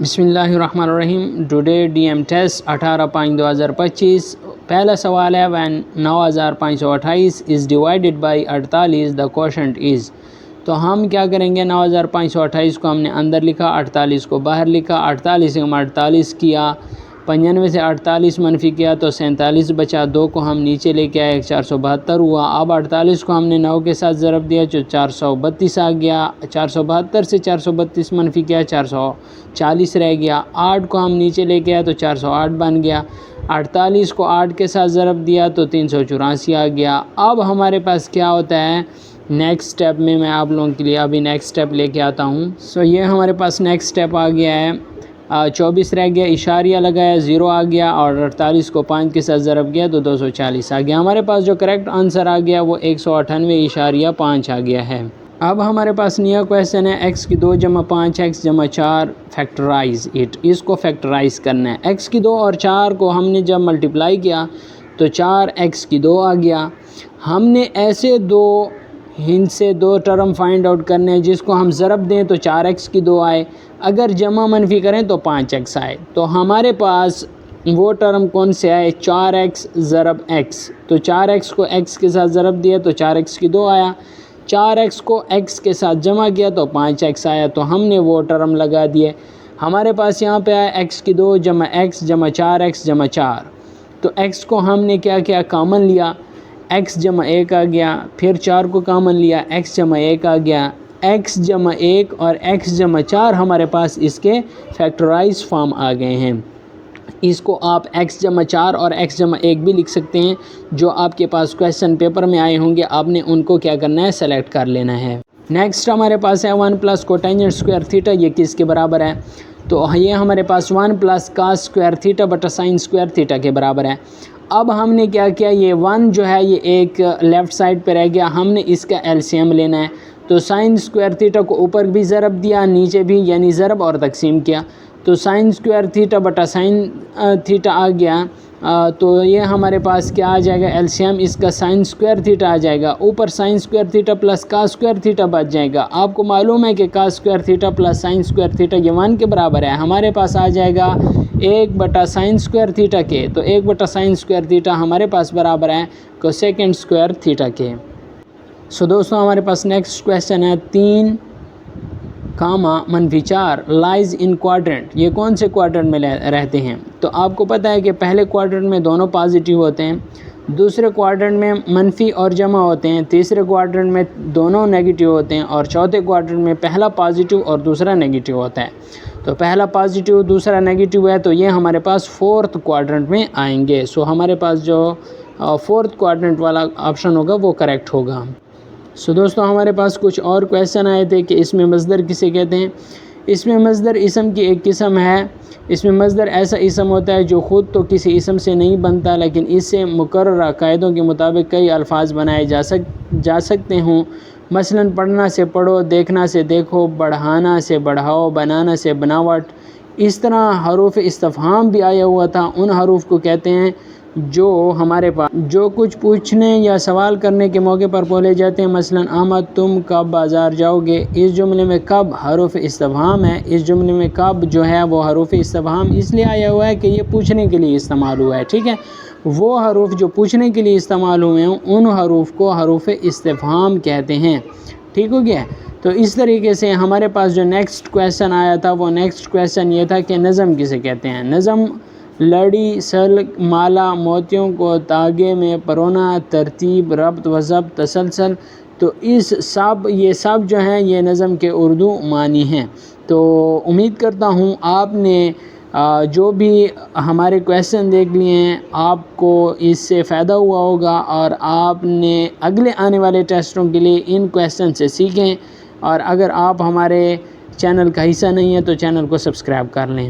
بسم اللہ الرحمن الرحیم. Today D M test 18/5/2025. پہلا سوال ہے when 9528 is divided by 48 the quotient is. تو ہم کیا کریں گے، 9528 کو ہم نے اندر لکھا، 48 کو باہر لکھا. 48 سے ہم 48 کیا، 95 سے 48 منفی کیا تو 47 بچا. 2 کو ہم نیچے لے کے آئے، 472 ہوا. اب 48 کو ہم نے 9 کے ساتھ ضرب دیا جو 432 آ گیا. 472 سے 432 منفی کیا، 440 رہ گیا. 8 کو ہم نیچے لے کے آئے تو 408 بن گیا. 48 کو 8 کے ساتھ ضرب دیا تو 384 آ گیا. اب ہمارے پاس کیا ہوتا ہے نیکسٹ سٹیپ میں آپ لوگوں کے لیے ابھی نیکسٹ سٹیپ لے کے آتا ہوں. یہ ہمارے پاس نیکسٹ سٹیپ آ گیا ہے. 24 رہ گیا، اشاریہ لگایا، 0 آ گیا اور 48 کو 5 کے ساتھ ضرب گیا تو 240 آ گیا. ہمارے پاس جو کریکٹ آنسر آ گیا وہ 198.5 آ گیا ہے. اب ہمارے پاس نیا کویسچن ہے x کی 2 جمع 5 x جمع 4 فیکٹرائز اٹ. اس کو فیکٹرائز کرنا ہے. x کی 2 اور 4 کو ہم نے جب ملٹیپلائی کیا تو 4x کی 2 آ گیا. ہم نے ایسے ان سے 2 ٹرم فائنڈ آؤٹ کرنے ہیں جس کو ہم ضرب دیں تو 4x کی 2 آئے، اگر جمع منفی کریں تو 5x آئے. تو ہمارے پاس وہ ٹرم کون سے آئے، 4x ضرب x. تو 4x کو x کے ساتھ ضرب دیا تو 4x کی 2 آیا. 4x کو x کے ساتھ جمع کیا تو 5x آیا. تو ہم نے وہ ٹرم لگا دیے. ہمارے پاس یہاں پہ آیا x کی 2 جمع x جمع 4x جمع 4. تو x کو ہم نے کیا کیا، کامن لیا، x جمع 1 آ گیا. پھر 4 کو کامن لیا، x جمع 1 آ گیا. x جمع 1 اور x جمع 4 ہمارے پاس اس کے فیکٹرائز فارم آ گئے ہیں. اس کو آپ x جمع 4 اور x جمع 1 بھی لکھ سکتے ہیں. جو آپ کے پاس کویسچن پیپر میں آئے ہوں گے آپ نے ان کو کیا کرنا ہے، سلیکٹ کر لینا ہے. نیکسٹ ہمارے پاس ہے 1 + کوٹینجنٹ اسکوائر تھیٹا. یہ کس کے برابر ہے؟ تو یہ ہمارے پاس 1 + کاس اسکوائر تھیٹا بٹا سائن اسکوائر تھیٹا کے برابر ہے. اب ہم نے کیا کیا، یہ 1 جو ہے یہ ایک لیفٹ سائڈ پہ رہ گیا، ہم نے اس کا LCM لینا ہے. تو سائن اسکوائر تھیٹا کو اوپر بھی ضرب دیا، نیچے بھی، یعنی ضرب اور تقسیم کیا. تو سائن اسکوائر تھیٹا بٹا سائن تھیٹا آ گیا. تو یہ ہمارے پاس کیا آ جائے گا، LCM اس کا سائن اسکوائر تھیٹا آ جائے گا. اوپر sine square theta plus cos square theta بچ جائے گا. آپ کو معلوم ہے کہ cos square theta plus sine square theta یہ 1 کے برابر ہے. ہمارے پاس آ جائے گا 1 سائن اسکوائر تھیٹا کے. تو 1 سائن اسکوائر تھیٹا ہمارے پاس برابر ہے کوسیکنڈ اسکوائر تھیٹا کے. دوستوں ہمارے پاس نیکسٹ کویسچن ہے 3, -4 لائز ان کوارٹرنٹ. یہ کون سے کوارٹرنٹ میں رہتے ہیں؟ تو آپ کو پتہ ہے کہ پہلے کوارٹرنٹ میں دونوں پازیٹیو ہوتے ہیں، دوسرے کوارٹرنٹ میں منفی اور جمع ہوتے ہیں، تیسرے کوارٹرنٹ میں دونوں نیگیٹیو ہوتے ہیں، اور چوتھے کوارٹرنٹ میں پہلا پازیٹیو اور دوسرا نیگیٹیو ہوتا ہے. تو پہلا پازیٹیو دوسرا نیگیٹیو ہے تو یہ ہمارے پاس 4تھ کوارٹرنٹ میں آئیں گے. ہمارے پاس جو 4تھ کوارٹرنٹ والا آپشن ہوگا وہ کریکٹ ہوگا. دوستوں ہمارے پاس کچھ اور کویسچن آئے تھے کہ اس میں مصدر کسے کہتے ہیں. اس میں مصدر اسم کی ایک قسم ہے. اس میں مصدر ایسا اسم ہوتا ہے جو خود تو کسی اسم سے نہیں بنتا لیکن اس سے مقررہ قاعدوں کے مطابق کئی الفاظ بنائے جا سکتے ہوں. مثلا پڑھنا سے پڑھو، دیکھنا سے دیکھو، بڑھانا سے بڑھاؤ، بنانا سے بناوٹ. اس طرح حروف استفہام بھی آیا ہوا تھا. ان حروف کو کہتے ہیں جو ہمارے پاس جو کچھ پوچھنے یا سوال کرنے کے موقع پر بولے جاتے ہیں. مثلا احمد تم کب بازار جاؤ گے. اس جملے میں کب حروف استفہام ہے. اس جملے میں کب جو ہے وہ حروف استفہام اس لیے آیا ہوا ہے کہ یہ پوچھنے کے لیے استعمال ہوا ہے. ٹھیک ہے، وہ حروف جو پوچھنے کے لیے استعمال ہوئے ہیں ان حروف کو حروف استفہام کہتے ہیں. ٹھیک ہو گیا. تو اس طریقے سے ہمارے پاس جو نیکسٹ کویسچن آیا تھا وہ نیکسٹ کویسچن یہ تھا کہ نظم کسے کہتے ہیں. نظم لڑی، سلک، مالا، موتیوں کو تاگے میں پرونا، ترتیب، ربط و ضبط، تسلسل. تو یہ سب جو ہیں یہ نظم کے اردو معنی ہیں. تو امید کرتا ہوں آپ نے جو بھی ہمارے کویسچن دیکھ لیے ہیں آپ کو اس سے فائدہ ہوا ہوگا اور آپ نے اگلے آنے والے ٹیسٹوں کے لیے ان کویسچن سے سیکھیں. اور اگر آپ ہمارے چینل کا حصہ نہیں ہیں تو چینل کو سبسکرائب کر لیں.